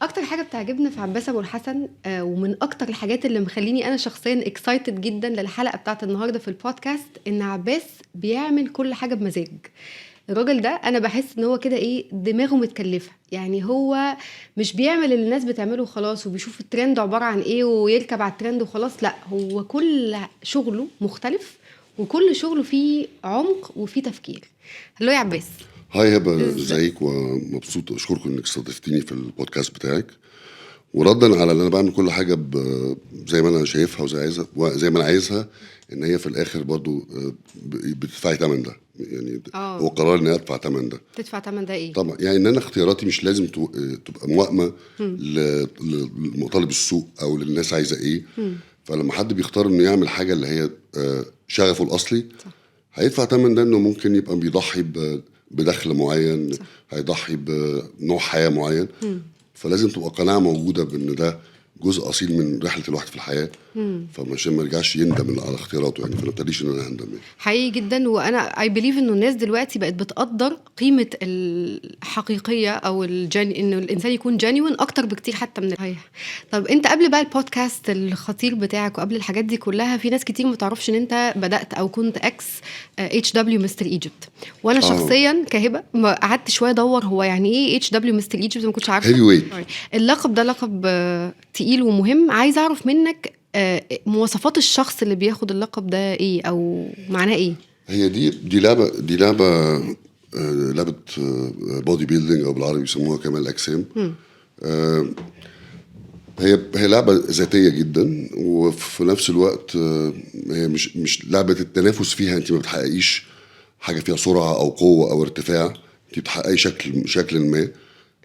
اكتر حاجه بتعجبني في عباس ابو الحسن ومن اكتر الحاجات اللي مخليني انا شخصيا اكسايتد جدا للحلقه بتاعت النهارده في البودكاست ان عباس بيعمل كل حاجه بمزاج. الراجل ده انا بحس ان هو كده ايه دماغه متكلفه، يعني هو مش بيعمل اللي الناس بتعمله خلاص وبيشوف الترند عباره عن ايه ويركب على الترند وخلاص. لا، هو كل شغله مختلف وكل شغله فيه عمق وفيه تفكير. هلو يا عباس. هاي هبة، ازيك؟ ومبسوط اشكركم انك استضفتيني في البودكاست بتاعك. وردا على ان انا بعمل كل حاجه زي ما انا شايفها وزي ما انا عايزها، ان هي في الاخر برضو بتدفعي ثمن ده. يعني هو قرار ان انا ادفع ثمن ده. تدفع ثمن ده ايه؟ طبعا يعني ان انا اختياراتي مش لازم تبقى موائمه لمطالب السوق او للناس عايزه ايه. فلما حد بيختار انه يعمل حاجه اللي هي شغفه الاصلي، صح. هيدفع ثمن ده، انه ممكن يبقى بيضحي بدخل معين. صح. هيضحي بنوع حياه معين. فلازم تبقى قناعه موجوده بان ده جزء اصيل من رحله الواحد في الحياه. فمشان ما يرجعش يندم على اختياراته، يعني فما ابتديش ان انا اندم يعني. حقيقي جدا، وانا اي بليف انه الناس دلوقتي بقت بتقدر قيمه الحقيقيه او انه الانسان يكون جينيون اكتر بكتير حتى من الصحيح. طب انت قبل بقى البودكاست الخطير بتاعك وقبل الحاجات دي كلها، في ناس كتير ما تعرفش ان انت بدات او كنت اكس اتش دبليو مستر ايجيبت. وانا شخصيا كهبه ما قعدت شويه ادور هو يعني ايه اتش دبليو مستر ايجيبت، ما كنتش عارفه. هيفي ويت. اللقب ده لقب تقيل ومهم. عايز اعرف منك مواصفات الشخص اللي بياخد اللقب ده ايه او معناه ايه؟ هي دي لعبه بودي بيلدينج، او بالعربي بيسموها كمال الاجسام. هي لعبه ذاتيه جدا، وفي نفس الوقت هي مش لعبه التنافس فيها. انت ما بتحققيش حاجه فيها سرعه او قوه او ارتفاع، انت بتحققي شكل ما.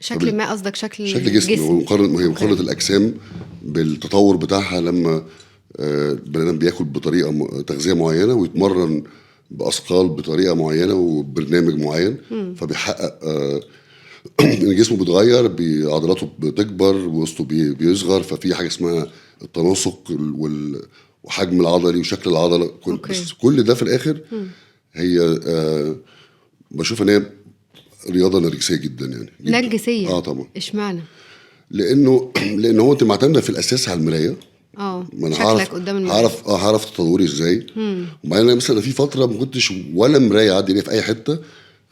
شكل ما قصدك شكل جسم. هي مقارنه الاجسام بالتطور بتاعها. لما البني ادم بياكل بطريقه تغذيه معينه ويتمرن باثقال بطريقه معينه وبرنامج معين، فبيحقق ان جسمه بيتغير، عضلاته بتكبر ووسطه بيصغر. ففي حاجه اسمها التناسق وحجم العضلي وشكل العضله. بس كل ده في الاخر هي بشوف ان هي رياضه نرجسيه جدا يعني. نرجسيه؟ طبعا. اشمعنى؟ لانه هو انت معتمده في الاساس على المرايه. ما انا شكلك قدام المرايه هعرف تطوري ازاي. وبعدين انا مثلا في فتره ما كنتش ولا مرايه عادي ليه في اي حته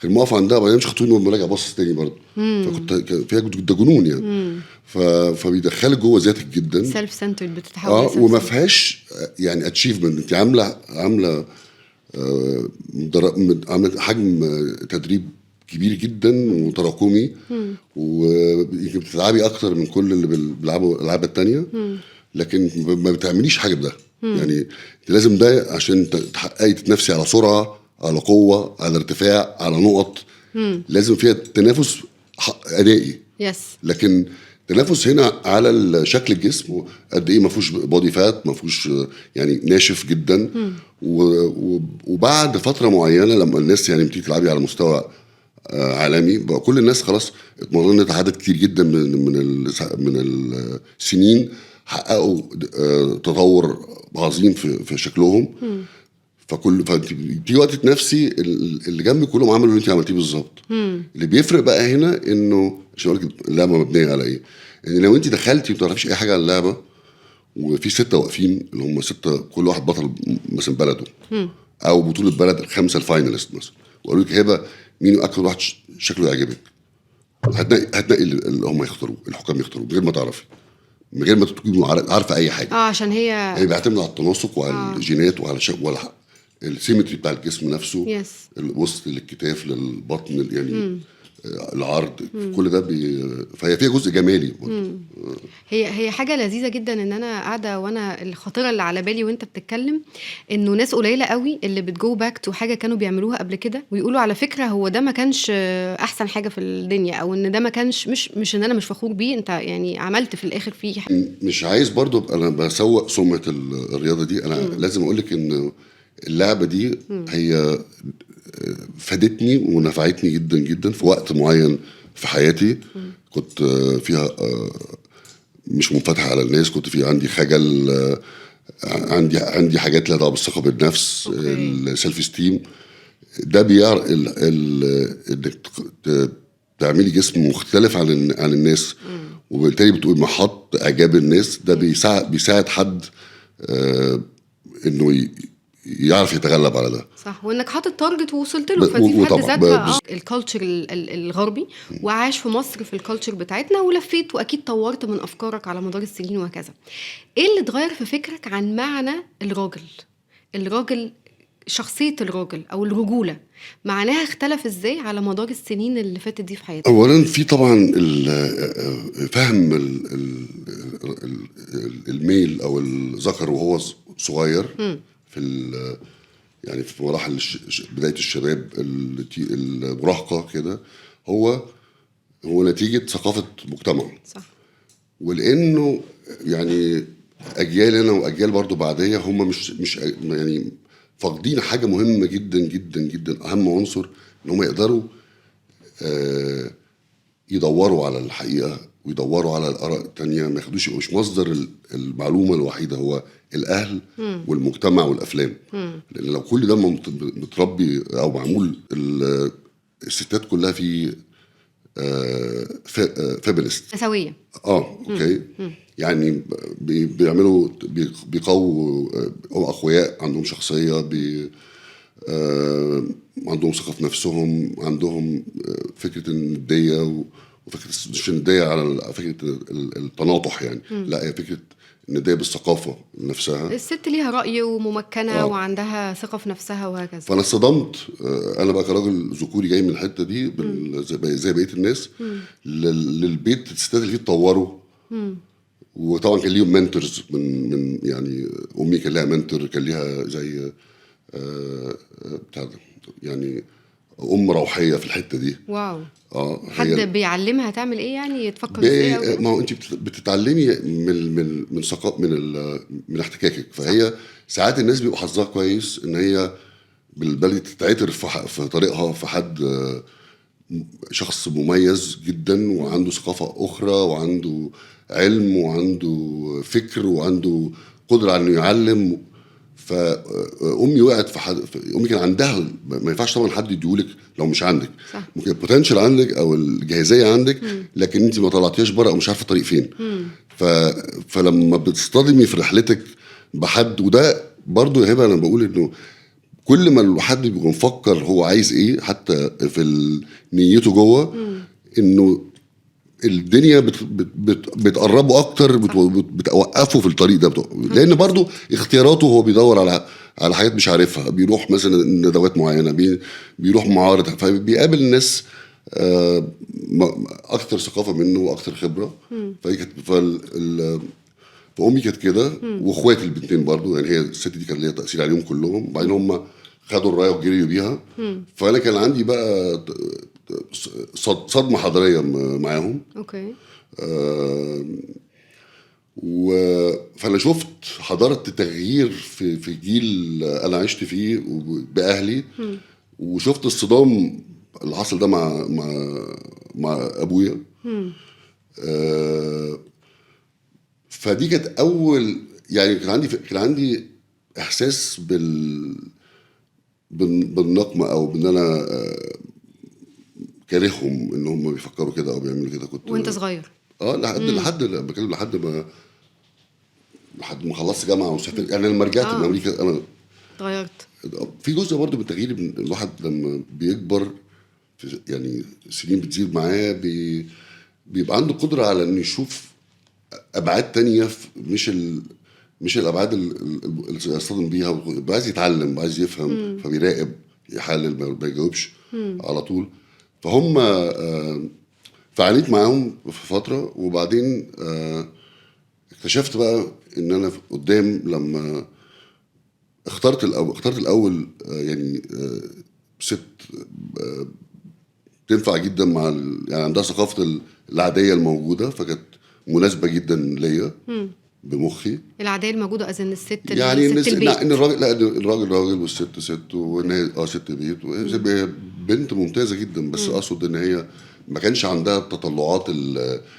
غير ما اقف عندها، وبعدين مش خطوني وراجع باصص تاني برضه. فكنت فيها ده جنون يعني. فبيدخلك جوه ذاتك جدا، سيلف سنترد بتتحول. وما فيهاش يعني اتشيفمنت. انت عامله حجم تدريب كبير جدا وتراكمي، وبتلعبي اكتر من كل اللي بيلعبوا الالعاب التانية. لكن ما بتعمليش حاجه بده. يعني انت لازم ده عشان تحققي تتنافسي على سرعه، على قوه، على ارتفاع، على نقط. لازم فيها تنافس ادائي. لكن تنافس هنا على شكل الجسم، قد ايه ما فيهوش بودي فات، ما فيهوش يعني ناشف جدا. وبعد فتره معينه لما الناس يعني بتيجي تلعبي على مستوى عالمي، بقى كل الناس خلاص اتمرنت عدد كتير جدا من السنين، حققوا تطور عظيم في شكلهم. ففي وقت نفسي اللي جنبي كلهم عملوا اللي انت عملتيه بالظبط. اللي بيفرق بقى هنا انه عشان اقول لك اللعبه مبنيه على ايه. ان لو انت دخلتي ما تعرفيش اي حاجه عن اللعبه، وفي 6 واقفين اللي هم 6 كل واحد بطل مثلا بلده او بطوله بلد، 5 الفاينالست مثلا، وقالوا لك هبه مين اكتر واحد شكله يعجبك، هتنقي اللي هم يختاروه، الحكام يختاروه من غير ما تعرفي، من غير ما تكوني عارفه اي حاجه. عشان هي بيعتمد على التناسق وعلى الجينات وعلى السيمتري بتاع الجسم نفسه. الوسط للكتاف للبطن يعني العرض. كل ده فهي فيها جزء جمالي. هي حاجه لذيذه جدا ان انا قاعده وانا الخطيره اللي على بالي وانت بتتكلم انه ناس قليله قوي اللي بتجو باك تو حاجه كانوا بيعملوها قبل كده ويقولوا على فكره هو ده ما كانش احسن حاجه في الدنيا، او ان ده ما كانش مش ان انا مش فخور بيه، انت يعني عملت في الاخر فيه حاجة. مش عايز برضو انا بسوق سمعه الرياضه دي. انا لازم اقول لك ان اللعبه دي هي فادتني ونفعتني جدا جدا في وقت معين في حياتي. كنت فيها مش منفتح على الناس، كنت في عندي خجل، عندي حاجات لها دعوه بالثقه بالنفس، السيلف استيم. ده بيعرف انك تعملي جسم مختلف عن الناس وبالتالي بتقول محط اعجاب الناس، ده بيساعد حد انه يعرف يتغلب على ده. صح، وانك حاطط تارجت ووصلت له، فدي في حد وطبعا ذاتها الكالتشر الغربي، وعاش في مصر في الكالتشر بتاعتنا، ولفيت واكيد طورت من افكارك على مدار السنين وهكذا. ايه اللي اتغير في فكرك عن معنى الراجل شخصية الراجل او الرجولة، معناها اختلف ازاي على مدار السنين اللي فاتت دي في حياتك؟ اولا في طبعا فهم الميل او الذكر وهو صغير في يعني في مراحل بدايه الشباب، المراهقه كده، هو نتيجه ثقافه مجتمع. صح. ولانه يعني اجيال انا واجيال برضو بعديه هم مش يعني فاقدين حاجه مهمه جدا جدا جدا، اهم عنصر ان هم يقدروا يدوروا على الحقيقه ويدوروا على الاراء التانية، ما ياخدوش، مش مصدر المعلومه الوحيده هو الاهل والمجتمع والافلام. لان لو كل ده متربي او معمول، الستات كلها في فيمينست سوية. اوكي. يعني بيعملوا بيقووا اقوياء، عندهم شخصيه، عندهم ثقه في نفسهم، عندهم فكره النديه، وفكره مش النديه على فكره التناطح يعني، لا هي فكره النديه بالثقافه نفسها. الست ليها رأي وممكنة وعندها ثقة في نفسها وهكذا. فانا اصطدمت انا بقى كراجل ذكوري جاي من الحته دي زي بقيه الناس للبيت، الستات اللي فيه اتطوروا. وطبعا كان ليهم منتورز من يعني امي كان لها منتور، كان ليها زي بتاع يعني روحيه في الحته دي. واو. حد بيعلمها تعمل ايه يعني، تفكر ازاي؟ ما هو انت بتتعلمي من ثقافه من احتكاكك. فهي ساعات الناس بيبقوا حظها كويس ان هي بالبلدي تتعتر في طريقها في حد شخص مميز جدا وعنده ثقافه اخرى وعنده علم وعنده فكر وعنده قدره على انه يعلم. فامي وقعت امي كان عندها، ما ينفعش طبعا حد يديهولك لو مش عندك. صح. ممكن البوتنشال عندك او الجاهزيه عندك، لكن انت ما طلعتيهاش بره او مش عارفه الطريق فين. فلما بتصطدمي في رحلتك بحد، وده برضو يا هبه انا بقول انه كل ما الواحد بيبقى مفكر هو عايز ايه، حتى في نيته جوه، انه الدنيا بتقربه اكتر، بتوقفه في الطريق ده لان برضو اختياراته هو بيدور على حاجات مش عارفها. بيروح مثلا ندوات معينه، بيروح معارض، فبيقابل ناس اكتر ثقافه منه واكتر خبره. فامي كانت كده، واخواتي البنتين برضو، يعني هي الست دي كان ليها تاثير عليهم كلهم. وبعدين هم خدوا الرايه وجريوا بيها. فانا كان عندي بقى صدمه حضاريه معاهم. اوكي. فانا شفت حضاره التغيير في جيل انا عشت فيه باهلي، وشفت الصدام اللي حصل ده مع ابويا. فدي كانت اول، يعني كان عندي احساس بالنقمه، او بان انا كارههم ان هم بيفكروا كده او بيعملوا كده. كنت وانت صغير؟ لحد بكلم لحد ما خلصت جامعه وسافرت. يعني لما رجعت من امريكا انا اتغيرت. في جزء برضه من التغيير، الواحد لما بيكبر يعني سنين بتزيد معاه، بيبقى عنده قدره على انه يشوف ابعاد تانية، مش الابعاد اللي يصطدم بيها. عايز يتعلم، عايز يفهم، فبيراقب، يحلل، ما يجاوبش على طول. فهم فعانيت معاهم في فتره، وبعدين اكتشفت بقى ان انا قدام لما اخترت الاول يعني ست تنفع جدا مع يعني عندها ثقافه العاديه الموجوده، فكانت مناسبه جدا ليا بمخي. العاديه الموجوده اذن الست، يعني ست البيت. ان الراجل، لا الراجل راجل والست ست، وان هي ست بيت، بنت ممتازه جدا. بس اقصد ان هي ما كانش عندها تطلعات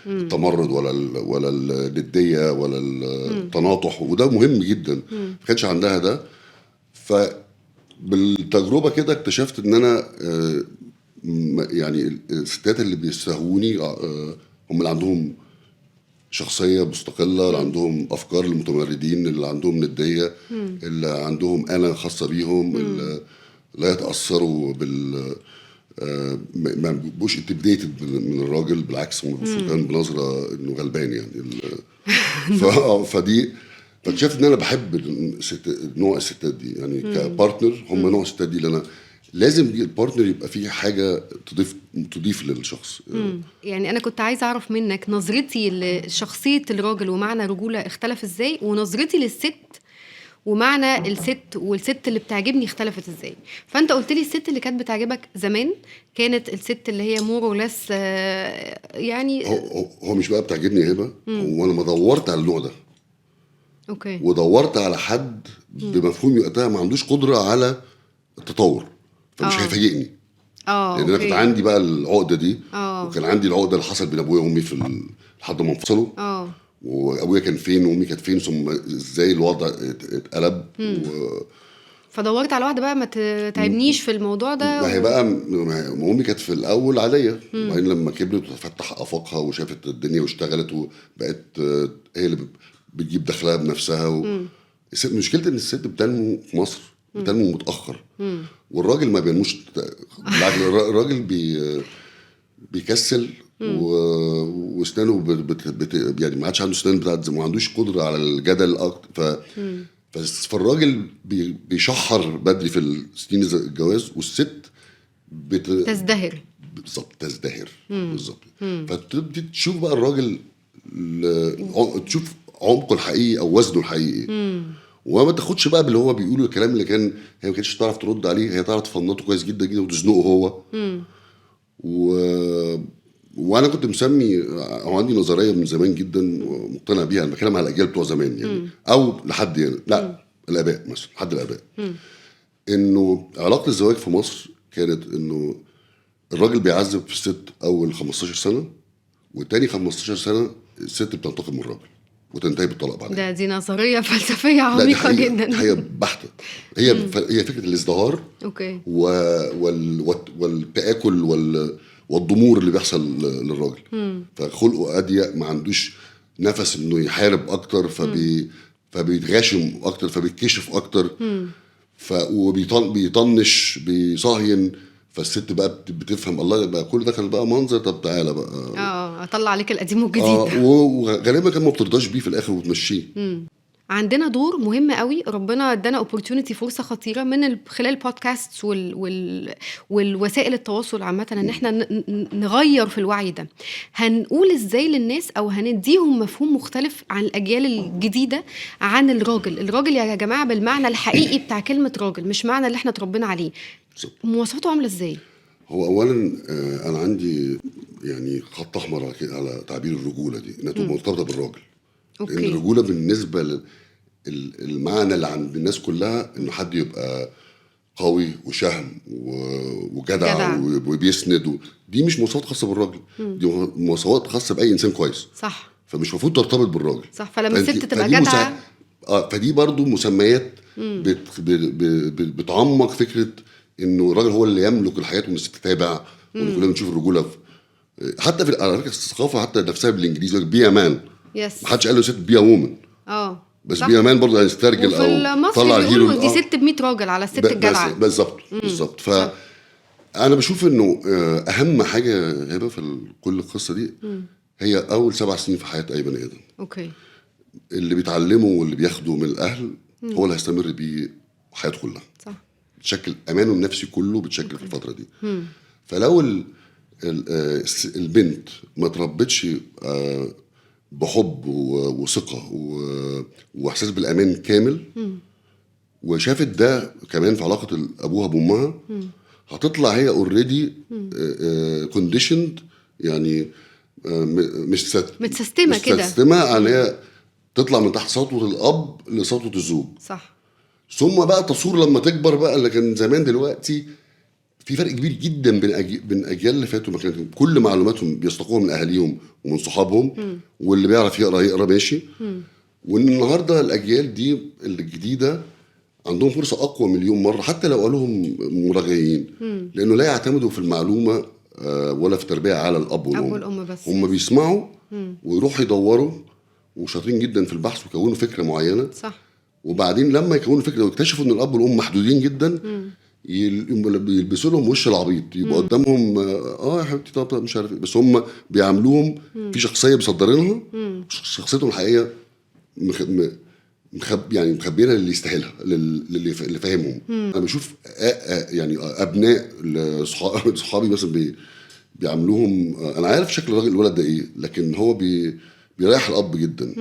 التمرد ولا النديه ولا التناطح، وده مهم جدا. ما كانش عندها ده. فبالتجربه كده اكتشفت ان انا يعني الستات اللي بيستهوني هم اللي عندهم شخصيه مستقله، اللي عندهم افكار، المتمردين اللي عندهم نديه، اللي عندهم انا خاصه بيهم، اللي لا يتاثروا ما بيبقوش انتميديتد من الراجل، بالعكس هم بيبصوا كمان بنظره انه غلبان يعني فدي فاكتشفت ان انا بحب نوع الستات دي يعني كبارتنر. هم نوع الستات دي اللي انا لازم البارتنر يبقى فيه حاجه تضيف للشخص. يعني انا كنت عايزه اعرف منك نظرتي لشخصيه الراجل ومعنى رجوله اختلف ازاي، ونظرتي للست ومعنى الست والست اللي بتعجبني اختلفت ازاي. فانت قلت لي الست اللي كانت بتعجبك زمان كانت الست اللي هي مور ولس يعني هو مش بقى بتعجبني هبه، هو انا ما دورت على النوع ده. اوكي. ودورت على حد بمفهومي وقتها ما عندوش قدره على التطور، فمش هيفاجئني. لان انا كنت عندي بقى العقده دي، وكان عندي العقده اللي حصل بين ابويا وامي لحد ما انفصلوا. وابويا كان فين وامي كانت فين، ثم ازاي الوضع اتقلب. فدورت على واحده بقى ما تتعبنيش في الموضوع ده. ما هي بقى امي كانت في الاول عاديه، وبعدين لما كبرت وفتح افاقها وشافت الدنيا واشتغلت وبقت هي اللي بتجيب دخلها بنفسها مشكلة ان الست بتنمو في مصر بتنمو متأخر، والراجل ما بينموش. الراجل بيكسل واسنانه يعني ما عادش عنده اسنان بتاعت، ما عندوش قدرة على الجدل اكتر. فالراجل بيشحر بدري في السنين الجواز، والست تزدهر. بالظبط، تزدهر بالظبط. فتبتدي تشوف بقى الراجل تشوف عمقه الحقيقي او وزنه الحقيقي. وما تاخدش بقى باللي هو بيقوله الكلام اللي كان هي ما كانتش تعرف ترد عليه، هي تعرف تفنطه كويس جدا جدا وتزنقه هو. وانا كنت مسمي او عندي نظريه من زمان جدا مقتنع بيها، انا بتكلم على الاجيال بتوع زمان يعني او لحد يعني لا الاباء مثلا، حد الاباء، انه علاقه الزواج في مصر كانت انه الراجل بيعذب في الست اول 15 سنه، والتاني 15 سنه الست بتنتقم من الراجل وتنتهي بالطلاق بعدين. دي نظريه فلسفيه عميقه جدا. هي بحته، هي فكره الازدهار. اوكي. والتآكل والضمور اللي بيحصل للراجل. فخلقه اضيق، ما عندوش نفس انه يحارب اكتر، فبيتغاشم اكتر، فبيتكشف اكتر، وبيطنش بيصهين. فالست بقى بتفهم الله بقى كل ده كان بقى منظر، طب تعالى بقى اطلع عليك القديم والجديد. وغالبا كان ما بترضاش بيه في الاخر وتمشيه. عندنا دور مهم قوي، ربنا ادانا اوبورتيونيتي، فرصه خطيره من خلال بودكاست والوسائل التواصل عامه، ان احنا نغير في الوعي ده. هنقول ازاي للناس او هنديهم مفهوم مختلف عن الاجيال الجديده عن الراجل يا جماعه بالمعنى الحقيقي بتاع كلمه راجل، مش معنى اللي احنا اتربينا عليه. مواصفاته عامله ازاي؟ هو اولا انا عندي يعني خط احمر على تعبير الرجوله دي، انها تبقى مرتبطه بالراجل. أوكي. لان الرجوله بالنسبه المعنى اللي عند الناس كلها انه حد يبقى قوي وشهم وجدع وبيسند دي مش مواصفات خاصه بالراجل، دي مواصفات خاصه باي انسان كويس. صح. فمش المفروض ترتبط بالراجل. صح. فلما الست تبقى جدعه فدي برضو مسميات بتعمق فكره انه الراجل هو اللي يملك الحياه والست تتابع. وكلنا بنشوف الرجوله حتى في على فكره الثقافه حتى نفسها بالانجليزي بي مان. يس. ما حدش قال له ست بي وومن. بس بي مان برضه يعني استرجل او طلع الهيرو. دي ست ب100 راجل على الست الجدعه. بالظبط. فانا بشوف انه اهم حاجه هبه في كل القصه دي هي اول 7 سنين في حياه اي بني ادم. اوكي. اللي بيتعلمه واللي بياخده من الاهل هو اللي هيستمر بيه حياته كلها. صح. بتشكل امانه النفسي كله بتشكل في الفتره دي. فلو البنت ما تربتش بحب وثقه واحساس بالامان كامل، وشافت ده كمان في علاقه ابوها بامها، هتطلع هي اوريدي كونديشند، يعني مش متسيستمه كده، متسيستمه ان هي تطلع من تحت سطوه الاب لسطوه الزوج. صح. ثم بقى تصور لما تكبر بقى، لكن زمان دلوقتي في فرق كبير جدا بين اجيال اللي فاتوا، ما كانت كل معلوماتهم بيستقوها من اهاليهم ومن صحابهم، واللي بيعرف يقرا ماشي. وان النهارده الاجيال دي الجديده عندهم فرصه اقوى مليون مره، حتى لو قالوهم مراجعين، لانه لا يعتمدوا في المعلومه ولا في تربيه على الاب اب والام. والام بس هم بيسمعوا ويروحوا يدوروا وشاطرين جدا في البحث ويكونوا فكره معينه. صح. وبعدين لما يكونوا فكره ويكتشفوا ان الاب والام محدودين جدا يلبسوا لهم وش العبيط، يبقى قدامهم يا حبيبتي طب مش عارف ايه، بس هم بيعاملوهم في شخصيه مصدرينها، شخصيتهم الحقيقيه يعني مخبينها اللي يستاهلها، اللي فاهمهم. انا بشوف يعني ابناء صحابي مثلا بيعاملوهم، انا عارف شكل الولد ده ايه، لكن هو بيريح الاب جدا.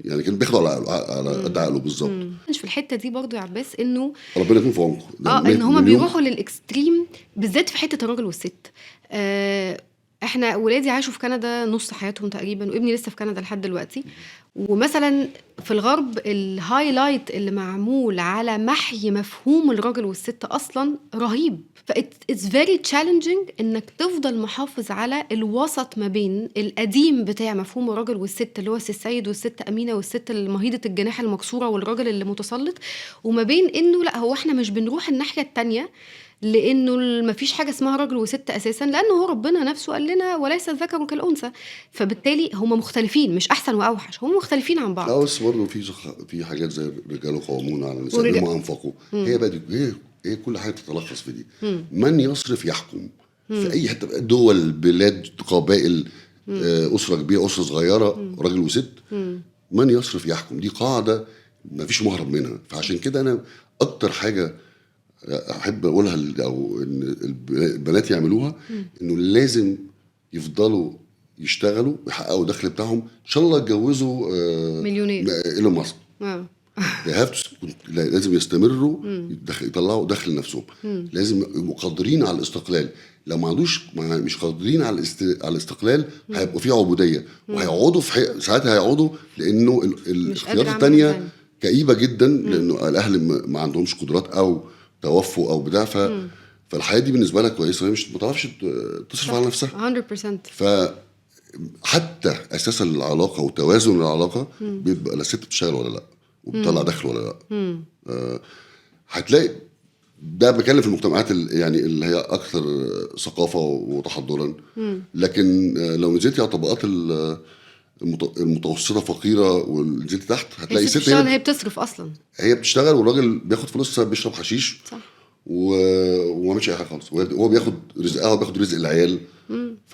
يعني كان بياخده على قد عقله بالظبط. مش في الحته دي برضو يا عباس انه ربنا يكون في عمقه. ان هما بيروحوا للاكستريم بالذات في حته الراجل والست. احنا ولادي عاشوا في كندا نص حياتهم تقريبا، وابني لسه في كندا لحد دلوقتي. ومثلا في الغرب الهايلايت اللي معمول على محي مفهوم الراجل والست اصلا رهيب. فإتس فيري تشالنجينج انك تفضل محافظ على الوسط ما بين القديم بتاع مفهوم الراجل والست اللي هو السيد والست امينه والست المهيضه الجناح المكسوره والراجل اللي متسلط، وما بين انه لا هو احنا مش بنروح الناحيه التانية لانه مفيش حاجه اسمها راجل وست اساسا، لانه هو ربنا نفسه قال لنا وليس الذكر كالانثى. فبالتالي هم مختلفين، مش احسن واوحش، هم مختلفين عن بعض. بس برضه في حاجات زي الرجال قوامون على النساء بما انفقوا. هي بقى هي كل حاجه تتلخص في دي. من يصرف يحكم في اي حته، دول، بلاد، قبائل، اسره كبيره، اسره صغيره، راجل وست. من يصرف يحكم، دي قاعده ما فيش مهرب منها. فعشان كده انا اكتر حاجه احب اقولها او ان البنات يعملوها، انه لازم يفضلوا يشتغلوا ويحققوا الدخل بتاعهم. ان شاء الله يتجوزوا مليونير ايلون ماسك، لازم يستمروا يطلعوا دخل نفسهم. لازم يبقوا قادرين على الاستقلال. لو ما عندوش مش قادرين على الاستقلال هيبقوا في عبوديه، وهيقعدوا في ساعتها هيقعدوا، لانه الاختيارات الثانيه كئيبه جدا، لانه الاهل ما عندهمش قدرات او توفوا او بتاع. فالحياه دي بالنسبه لها كويسه، هي مش ما تعرفش تصرف على نفسها 100%. فحتى اساس العلاقه وتوازن العلاقه بيبقى الست بتشتغل ولا لا، وبتطلع دخل ولا لا. هتلاقي ده بكلم في المجتمعات يعني اللي هي اكثر ثقافه وتحضرا. لكن لو نزلتي على طبقات المتوسطه فقيره ونزلت تحت، هتلاقي الست هي بتصرف اصلا، هي بتشتغل والراجل بياخد فلوسها بيشرب حشيش. صح. وما عملش اي حاجه خالص، وهو بياخد رزقها وبياخد رزق العيال.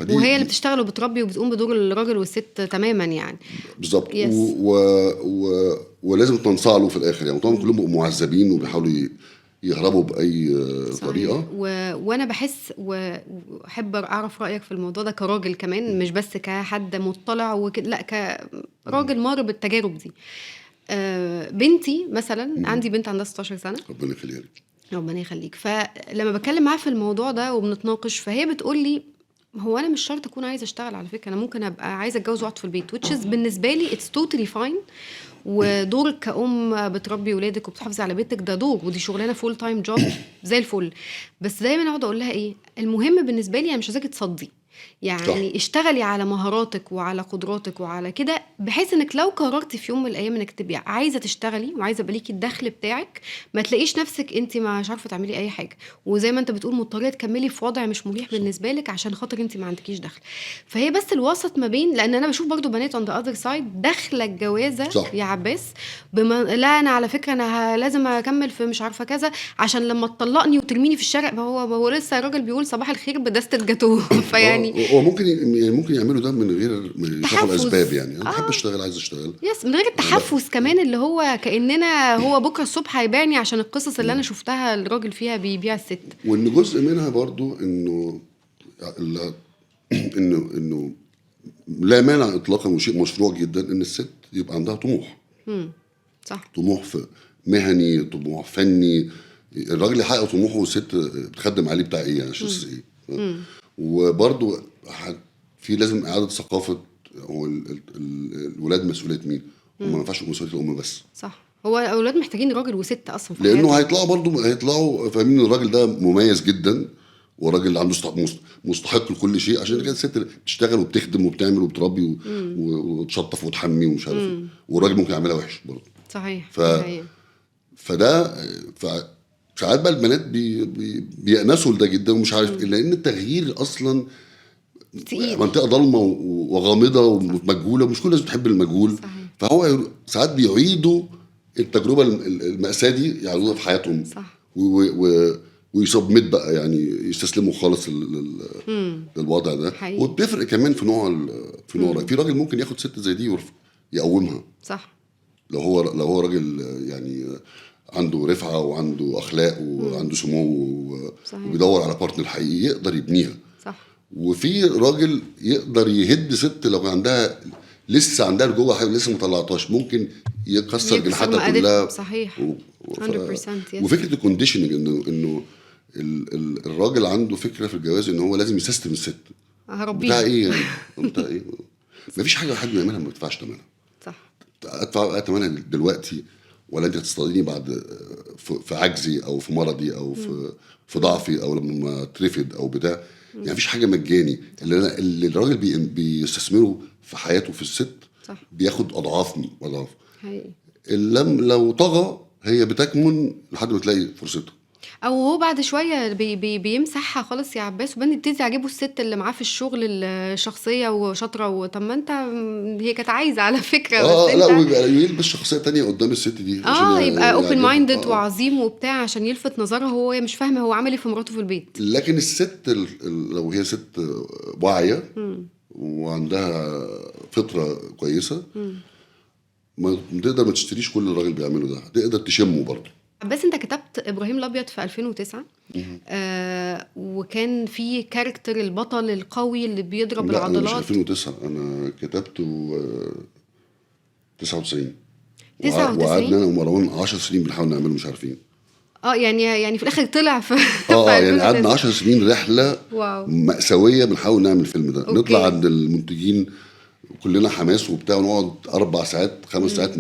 وهي اللي بتشتغل وبتربي وبتقوم بدور الراجل والست تماما يعني بالظبط. ولازم تنصاع له في الاخر. يعني طبعا كلهم معذبين وبيحاولوا يهربوا باي طريقه. وانا بحس واحب اعرف رايك في الموضوع ده كراجل كمان، مش بس كحد مطلع وكده، لا كراجل مر بالتجارب دي. بنتي مثلا عندي بنت عندها 16 سنه، ربنا يخليها لك. ربنا يخليك. فلما بتكلم معاها في الموضوع ده وبنتناقش، فهي بتقول لي هو انا مش شرط اكون عايزه اشتغل، على فكره انا ممكن ابقى عايزه اتجوز واقعد في البيت، which is بالنسبه لي it's totally fine. ودورك كأم بتربي ولادك وبتحافظي على بيتك ده دور، ودي شغلانه فول تايم جوب زي الفل. بس دايما اقعد اقول لها ايه المهم بالنسبه لي، انا مش عايزاكي تصدي، يعني صح. اشتغلي على مهاراتك وعلى قدراتك وعلى كده، بحيث انك لو قررتي في يوم من الايام انك تبقي عايزه تشتغلي وعايزه يبقى ليكي الدخل بتاعك، ما تلاقيش نفسك انت مش عارفه تعملي اي حاجه، وزي ما انت بتقول مضطره تكملي في وضع مش مريح بالنسبه لك عشان خاطر انت ما عندكيش دخل. فهي بس الوسط ما بين، لان انا بشوف برضو بنات on the other side داخله الجوازه صح. يا عباس لا انا على فكره انا لازم اكمل في مش عارفه كذا عشان لما تطلقني وترميني في الشارع. هو لسه الراجل بيقول صباح الخير بدستة جاتوه. فيعني هو ممكن يعملوا ده من غير يشوفوا الاسباب. يعني انا بحب اشتغل، عايز اشتغل، يس، من غير التحفز كمان، اللي هو كاننا هو بكره الصبح هيبيعني عشان القصص اللي انا شفتها الراجل فيها بيبيع الست. وان جزء منها برضو انه لا مانع اطلاقا وشيء مشروع جدا ان الست يبقى عندها طموح. صح. طموح في مهني، طموح فني. الراجل يحقق طموحه والست بتخدم عليه بتاع ايه عشان ايه. وبرضو في لازم اعاده ثقافه، هو الولاد مسؤوليه مين؟ هم ما ينفعش مسؤوليه الام بس. صح. هو الاولاد محتاجين راجل وست اصلا في لانه هيطلعوا فاهمين ان الراجل ده مميز جدا، وراجل عنده مستحق لكل شيء. عشان كده الست بتشتغل وبتخدم وبتعمل وبتربي وتشطف وتحمي ومش عارف ايه، والراجل ممكن يعملها وحش برضه. صحيح. فده ساعات بقى البنات بيأنسوا لده جدا ومش عارف ايه، لان التغيير اصلا تقيل. منطقه ضلمه وغامضه ومجهوله، مش كل الناس بتحب المجهول. صحيح. فهو ساعات بيعيدوا التجربه المأساة دي يعيدوها في حياتهم. صح. ويسبمت بقى، يعني يستسلموا خالص للوضع ده. حقيقي. وبتفرق كمان في نوع في راجل ممكن ياخد ست زي دي يقومها، صح. لو هو راجل يعني عنده رفعه وعنده اخلاق وعنده سمو صحيح. وبيدور على بارتنر حقيقي يقدر يبنيها. صح. وفي راجل يقدر يهد ست لو عندها لسه عندها جوه حاجه لسه ما طلعتهاش، ممكن يكسر جناحاتها كلها. صحيح. 100% yes. وفكره الكونديشننج انه الراجل عنده فكره في الجواز ان هو لازم يسيستم الست. هربيها. بتاع ايه يعني؟ بتاع ايه؟ مفيش حاجه حد بيعملها ما بيدفعش ثمنها. صح. ادفع ثمنها دلوقتي، ولا انت هتستضيني بعد في عجزي او في مرضي او في ضعفي او لما اترفد او بتاع. يعني مفيش حاجه مجاني. اللي الراجل بيستثمره في حياته في الست صح. بياخد اضعاف. حقيقي. لو طغى هي بتكمن لحد ما تلاقي فرصتها، او هو بعد شويه بيمسحها خالص يا عباس، وبعدين يبتدي يعجبه الست اللي معاه في الشغل الشخصيه وشاطره. طب ما انت هي كانت عايزه على فكره بس لا، انت ويبقى يلبس شخصيه تانية قدام الست دي عشان يبقى اوبن مايندد يعجبها. وعظيم وبتاع عشان يلفت نظرها. هو مش فاهمه هو عمل ايه في مراته في البيت. لكن الست لو هي ست واعيه وعندها فطره كويسه، ما تقدر ما تشتريش كل الراجل بيعمله ده، تقدر تشمه برضه. بس انت كتبت ابراهيم الابيض في 2009 وكان في كاركتر البطل القوي اللي بيضرب لا، العضلات. انا مش 2009، انا كتبته 99. 99 وقعدنا انا ومروان 10 سنين بنحاول نعمله مش عارفين. يعني في الاخر طلع في يعني قعدنا 10 سنين رحله واو. مأساويه بنحاول نعمل الفيلم ده. أوكي. نطلع عند المنتجين كلنا حماس وبتاع، ونقعد 4 ساعات 5 ساعات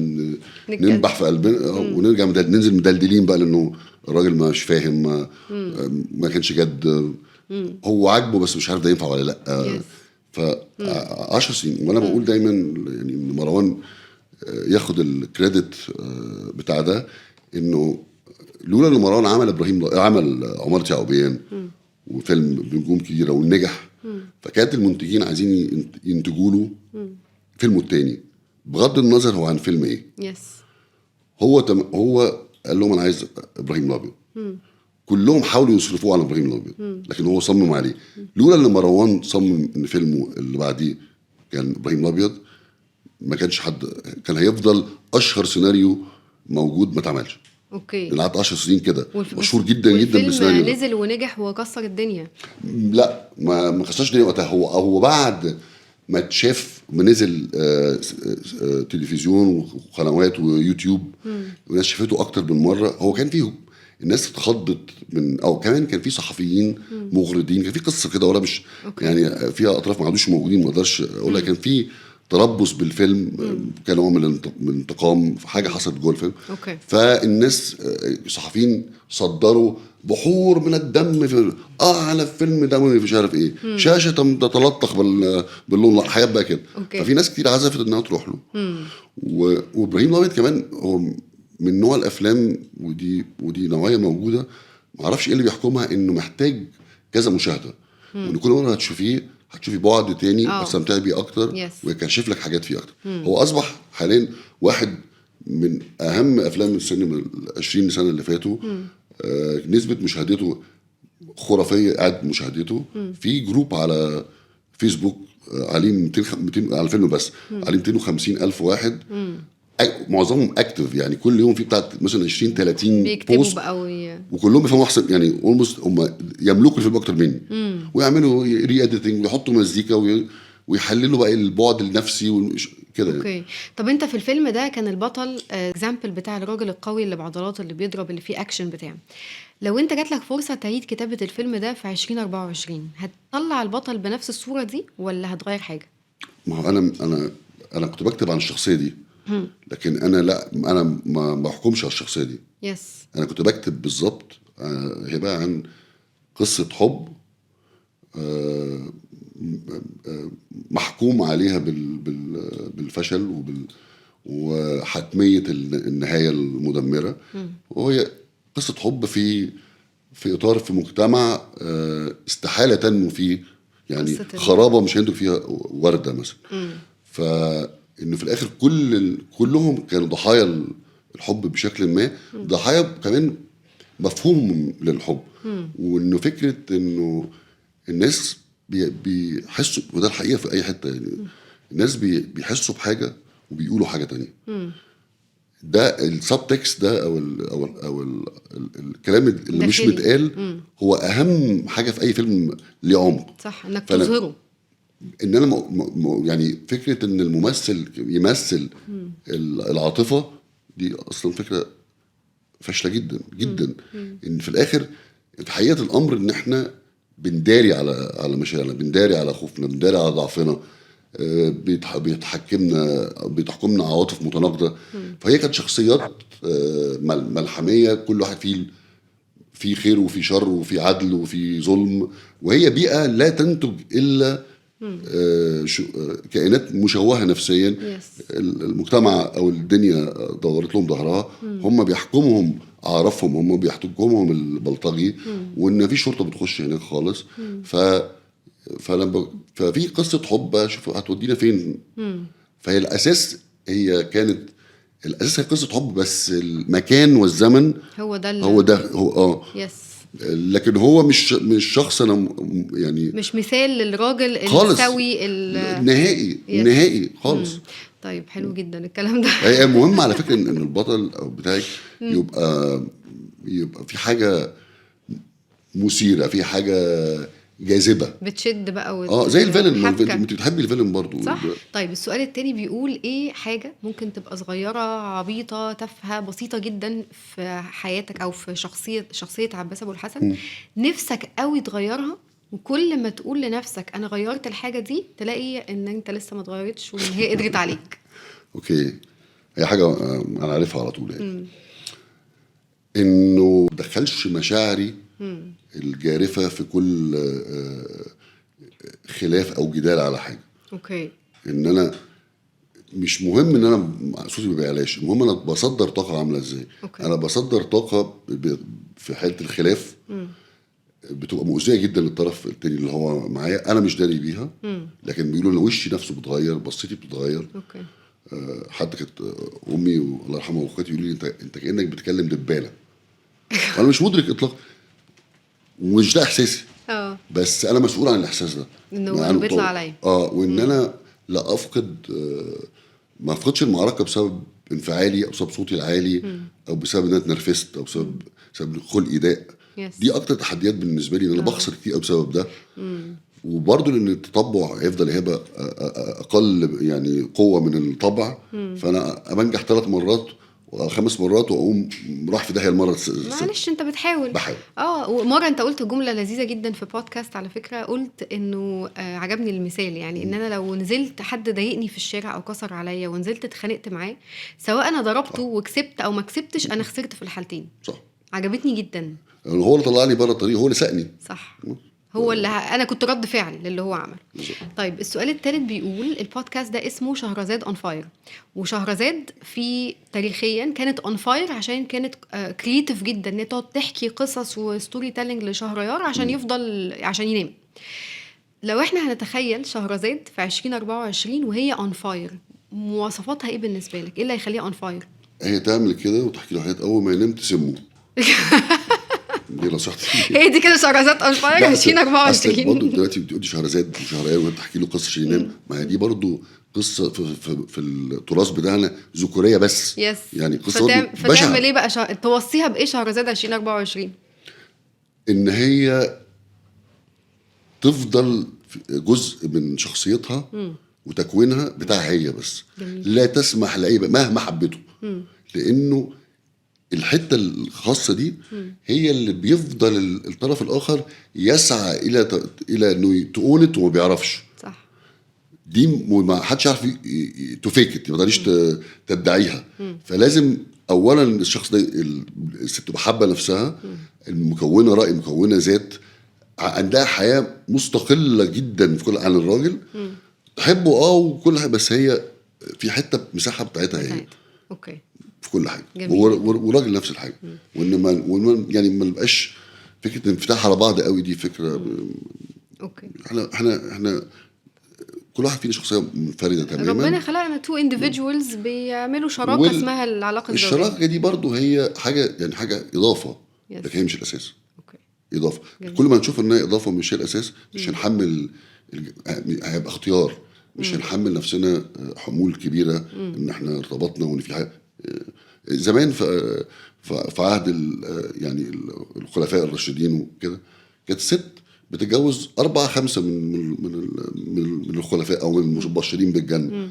ننبح في قلبنا ونرجع ننزل مدلدلين بقى، لانه الراجل مش فاهم، ما كانش جد. هو عاجبه بس مش عارف ده ينفع ولا لا. ف 10 سنين. وانا بقول دايما يعني ان مروان ياخد الكريدت بتاع ده، انه لولا ان مروان عمل عمارة يعقوبيان وفيلم بنجوم كبيره ونجح، فكانت المنتجين عايزين ينتجوا له فيلمه التاني بغض النظر هو عن فيلم ايه. يس. هو قال لهم انا عايز ابراهيم الابيض. كلهم حاولوا يصرفوه على ابراهيم الابيض، لكن هو صمم عليه. لولا ان مروان صمم ان فيلمه اللي بعديه كان ابراهيم الابيض، ما كانش حد كان هيفضل اشهر سيناريو موجود ما اتعملش. اوكي. اللي قعدت 10 سنين كده مشهور جدا جدا بالسيناريو ده. نزل ونجح وكسر الدنيا. لا، ما كسرش الدنيا وقتها. هو بعد ما اتشاف نزل تلفزيون وقنوات ويوتيوب والناس شافته اكتر من مره. هو كان فيهم الناس اتخضت او كمان كان في صحفيين مغردين. كان في قصه كده ولا مش أوكي. يعني فيها اطراف ما عادوش موجودين، ما اقدرش اقول لك. كان في تربص بالفيلم، كان نوع من الانتقام في حاجه حصلت جوه الفيلم. أوكي. فالناس صحفيين صدروا بحور من الدم في على الفيلم ده مش عارف ايه. شاشه تتلطخ باللون، حاجات بقى كده. ففي ناس كتير عزفت انها تروح له. وابراهيم الابيض كمان هو من نوع الافلام، ودي نوعيه موجوده ما اعرفش ايه اللي بيحكمها، انه محتاج كذا مشاهده. وان كل مره هتشوفي بعد تاني هتستمتعي بيه اكتر ويكشف لك حاجات فيه اكتر. هو اصبح حاليا واحد من اهم افلام السينما 20 سنه اللي فاتوا. نسبه مشاهدته خرافيه. قاعد مشاهدته في جروب على فيسبوك عليه 200 على الفيلم بس عليه 250 الف واحد. معظمهم اكتف، يعني كل يوم في بتاعت مثلا 20 30 بوست وكلهم بيفهموا احسن. يعني اولموست هم يملكوا الفيلم اكتر مني. ويعملوا ري اديتنج ويحطوا مزيكا ويحللوا بقى البعد النفسي كده. اوكي. طب انت في الفيلم ده كان البطل اكزامبل بتاع الراجل القوي اللي بعضلات اللي بيضرب اللي فيه اكشن بتاعه. لو انت جات لك فرصه تعيد كتابه الفيلم ده في 2024 هتطلع البطل بنفس الصوره دي ولا هتغير حاجه؟ ما هو انا كنت بكتب عن الشخصيه دي، لكن انا ما بحكمش على الشخصيه دي. يس. انا كنت بكتب بالظبط هي بقى عن قصه حب محكوم عليها بالفشل وحتميه النهايه المدمره. وهي قصه حب في اطار في مجتمع استحاله تنمو فيه يعني قصة خرابه مش هينتج فيها ورده مثلا. فانه في الاخر كلهم كانوا ضحايا الحب بشكل ما، ضحايا كمان مفهوم للحب. وانه فكره انه الناس بيحسوا، وده الحقيقه في اي حته يعني، الناس بيحسوا بحاجه وبيقولوا حاجه تانية. ده السب تكست ده الكلام اللي مش داخلي. متقال هو اهم حاجه في اي فيلم ليه عمق. صح، انك فأنا تظهره. ان انا يعني فكره ان الممثل يمثل العاطفه دي اصلا فكره فاشله جدا جدا. ان في الاخر في حقيقه الامر ان احنا بنداري على مشاعرنا، بنداري على خوفنا، بنداري على ضعفنا. بيتحكمنا عواطف متناقضه. فهي كانت شخصيات ملحميه، كل واحد فيه خير وفي شر وفي عدل وفي ظلم، وهي بيئه لا تنتج الا كائنات مشوهه نفسيا. المجتمع او الدنيا دورت لهم ظهرها، هم بيحكمهم اعرافهم، هم بيحكمهم البلطجي، وان في شرطه بتخش هناك خالص. ففي قصه حب، شوف هتودينا فين. فهي الاساس، الاساس هي قصه حب، بس المكان والزمن هو ده هو يس. لكن هو مش شخص انا يعني مش مثال للراجل خالص السوي نهائي خالص. طيب حلو جدا الكلام ده. هي مهم على فكره ان البطل او بتاعك يبقى في حاجه مثيره، في حاجه جاذبه بتشد بقى زي الفيلن. حبكة. انت بتحبي الفيلن برضو صح. طيب السؤال التاني بيقول ايه حاجة ممكن تبقى صغيرة عبيطة تافهة بسيطة جدا في حياتك او في شخصية عباس ابو الحسن نفسك قوي تغيرها، وكل ما تقول لنفسك انا غيرت الحاجة دي تلاقي ان انت لسه ما اتغيرتش وان هي قدرت عليك. اوكي، هي حاجة انا عارفها على طول يعني. انه مدخلش مشاعري الجارفة في كل خلاف او جدال على حاجة. اوكي. ان انا مش مهم ان انا صوتي ما بيعلاش، المهم انا بصدر طاقة عاملة ازاي. انا بصدر طاقة في حالة الخلاف بتبقى مؤذية جدا للطرف التاني اللي هو معايا، انا مش داري بيها، لكن بيقولوا ان وشي نفسه بتغير، بصيتي بتتغير. اوكي. حتى كانت امي الله يرحمها واخواتي يقولوا لي انت كانك بتكلم دبانه. وانا مش مدرك اطلاقا، ومش ده احساسي. بس انا مسؤول عن الاحساس ده، انه بيطلع عليا. وان انا لا افقد ما افقدش المعركه بسبب انفعالي او بسبب صوتي العالي او بسبب ان انا اتنرفزت او بسبب خلقي ضاق. دي اكتر تحديات بالنسبه لي، ان انا بخسر كتير بسبب ده. وبرضه لان التطبع هيفضل هيبقى اقل يعني قوه من الطبع. فانا بنجح 3 مرات و 5 مرات واقوم راح في داهيه المره معلش انت بحاول. ومره انت قلت جمله لذيذه جدا في بودكاست على فكره، قلت انه عجبني المثال، يعني ان انا لو نزلت حد ضايقني في الشارع او كسر عليا ونزلت اتخانقت معاه، سواء انا ضربته وكسبت او ما كسبتش، انا خسرت في الحالتين. صح. عجبتني جدا. هو اللي طلعني بره الطريق، هو اللي سقني. صح. هو اللي انا كنت رد فعل للي هو عمل. طيب السؤال الثالث بيقول البودكاست ده اسمه شهرزاد اون فاير، وشهرزاد في تاريخيا كانت اون فاير عشان كانت كرييتيف جدا، ان تقعد تحكي قصص وستوري تيلينج لشهريار عشان يفضل عشان ينام. لو احنا هنتخيل شهرزاد في 2024 وهي اون فاير، مواصفاتها ايه بالنسبه لك؟ ايه اللي هيخليها اون فاير؟ هي تعمل كده وتحكي له حاجات اول ما ينام تسمه. دي نصيحتي. هي دي كده شهرزاد اون فاير 2024. برضه دلوقتي بتقولي شهرزاد وشهريار وانت تحكي له قصه عشان ينام، ما هي دي برضه قصه في التراث بتاعنا ذكوريه بس. يعني قصه فتعمل ايه بقى توصيها بايه شهرزاد 2024؟ ان هي تفضل جزء من شخصيتها وتكوينها بتاعها هي بس. لا تسمح لاي مهما حبته، لانه الحته الخاصه دي هي اللي بيفضل الطرف الاخر يسعى الى انه تقونت وما بيعرفش. صح. دي ما حدش يعرف تفيكت، ما تقدريش تدعيها. فلازم اولا الشخص ده الست تبقى حابه نفسها، المكونه راي، مكونه ذات، عندها حياه مستقله جدا في كل عن الراجل، تحبه وكل حاجه، بس هي في حته مساحه بتاعتها هي. اوكي. في كل حاجه. وراجل نفس الحاجه. وان ما يعني ما نبقاش فكره انفتاح على بعض قوي، دي فكره اوكي. احنا كل واحد فينا شخصيه منفرده تماما. ربنا خلقنا تو individuals بيعملوا شراكه اسمها العلاقه الزوجيه. الشراكه دي برضو هي حاجه، يعني حاجه اضافه، Yes. لكن هي مش الاساس. اوكي. اضافه. جميل. كل ما نشوف انها اضافه مش هي الاساس، مش هنحمل هيبقى اختيار، مش هنحمل نفسنا حمول كبيره ان احنا ارتبطنا وان في حاجه. زمان في عهد يعني الخلفاء الراشدين وكده، كانت ست بتتجوز 4-5 من الخلفاء او من المبشرين بالجنه.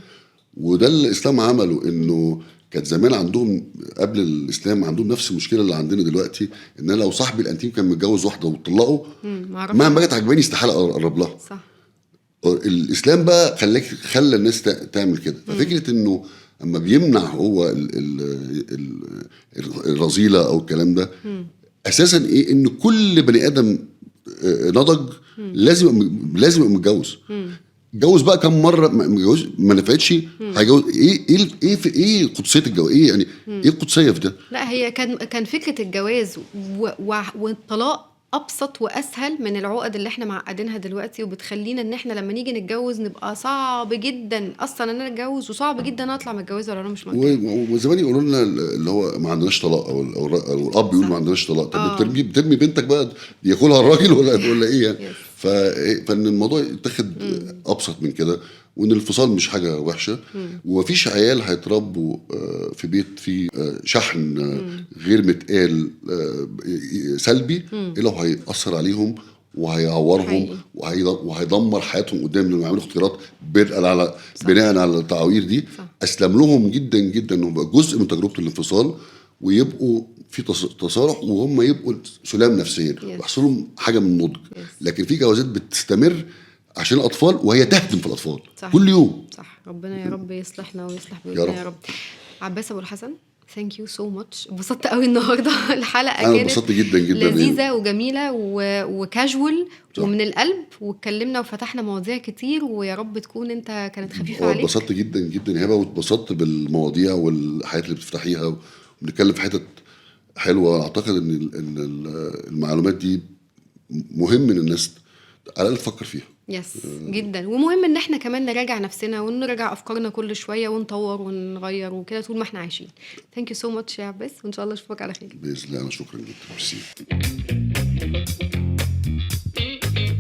وده اللي الاسلام عمله، انه كانت زمان عندهم قبل الاسلام عندهم نفس المشكله اللي عندنا دلوقتي، ان انا لو صاحبي الانتيم كان متجوز واحده وطلقه مهما جت عجباني استحاله اقرب لها. صح. الاسلام بقى خلى الناس تعمل كده. ففكره انه اما بيمنع هو الرذيله او الكلام ده، اساسا ايه؟ ان كل بني ادم نضج لازم يبقى متجوز. اتجوز بقى كم مره ما نفعتش، هيجوز ايه قدسيه الجواز؟ ايه يعني ايه القدسيه في ده؟ لا، هي كان فكره الجواز والطلاق ابسط واسهل من العقد اللي احنا معقدينها دلوقتي، وبتخلينا ان اححنا لما نيجي نتجوز نبقى صعب جدا اصلا ان انا اتجوز، وصعب جدا اطلع متجوزه ولا انا مش متجوزه. وزمان يقولوا لنا اللي هو ما عندناش طلاق، او الاب يقول ما عندناش طلاق. طب بترمي بنتك بقى ياكلها الراجل ولا ايه يعني؟ فان الموضوع يتاخد ابسط من كده، وان الانفصال مش حاجه وحشه، ومفيش عيال هيتربوا في بيت فيه شحن غير متقال سلبي الا هيأثر عليهم وهيعورهم وهيدمر حياتهم قدام لما يعملوا اختيارات بناء على التعاوير دي. اسلم لهم جدا جدا انهم يبقى جزء من تجربه الانفصال، ويبقوا في تصالح، وهم يبقوا سلام نفسيا ويحصل لهم حاجه من النضج. لكن في جوازات بتستمر عشان الاطفال وهي تهدم في الاطفال. صح. كل يوم. صح. ربنا يا رب يصلحنا ويصلح بيوتنا يا رب. عباس ابو الحسن، ثانك يو سو ماتش. انبسطت قوي النهارده. الحلقه أنا انبسطت جدا جدا، لذيذه وجميله وكاجوال ومن القلب، واتكلمنا وفتحنا مواضيع كتير، ويا رب تكون انت كانت خفيفه عليك. انبسطت جدا جدا هبه، واتبسطت بالمواضيع والحاجات اللي بتفتحيها، وبنتكلم في حتت حلوه. اعتقد ان المعلومات دي مهم ان الناس على الاقل تفكر فيها. يس جدا. ومهم ان احنا كمان نراجع نفسنا ونراجع افكارنا كل شويه ونطور ونغير وكده طول ما احنا عايشين. ثانك يو سو ماتش يا عباس، وان شاء الله اشوفك على خير باذن الله. انا شكرا جدا. ميرسي.